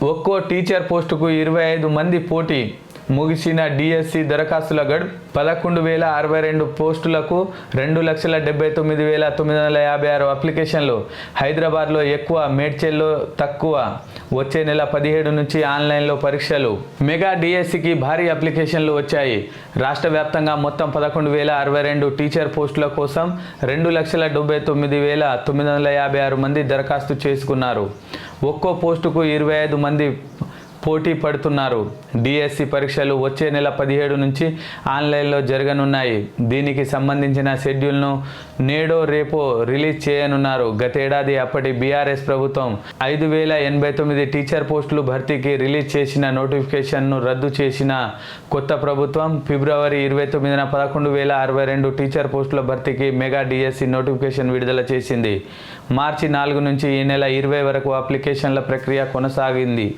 ఒక్కో టీచర్ పోస్టుకు 25 మంది పోటీ. ముగిసిన డిఎస్సి దరఖాస్తుల గడువు 11,062 పోస్టులకు 2,79,956 అప్లికేషన్లు. హైదరాబాద్లో ఎక్కువ, మేడ్చల్లో తక్కువ. వచ్చే నెల 17 నుంచి ఆన్లైన్లో పరీక్షలు. మెగా డిఎస్సికి భారీ అప్లికేషన్లు వచ్చాయి. రాష్ట్ర వ్యాప్తంగా మొత్తం 11,062 టీచర్ పోస్టుల కోసం 2,79,956 మంది దరఖాస్తు చేసుకున్నారు. ఒక్కో పోస్టుకు 25 మంది పోటీ పడుతున్నారు. డిఎస్సి పరీక్షలు వచ్చే నెల 17 నుంచి ఆన్లైన్లో జరగనున్నాయి. దీనికి సంబంధించిన షెడ్యూల్ను నేడో రేపో రిలీజ్ చేయనున్నారు. గతేడాది అప్పటి బీఆర్ఎస్ ప్రభుత్వం 5,089 టీచర్ పోస్టులు భర్తీకి రిలీజ్ చేసిన నోటిఫికేషన్ను రద్దు చేసిన కొత్త ప్రభుత్వం ఫిబ్రవరి 29న 11,062 టీచర్ పోస్టుల భర్తీకి మెగా డిఎస్సి నోటిఫికేషన్ విడుదల చేసింది. మార్చి 4 నుంచి ఈ నెల 20 వరకు అప్లికేషన్ల ప్రక్రియ కొనసాగింది.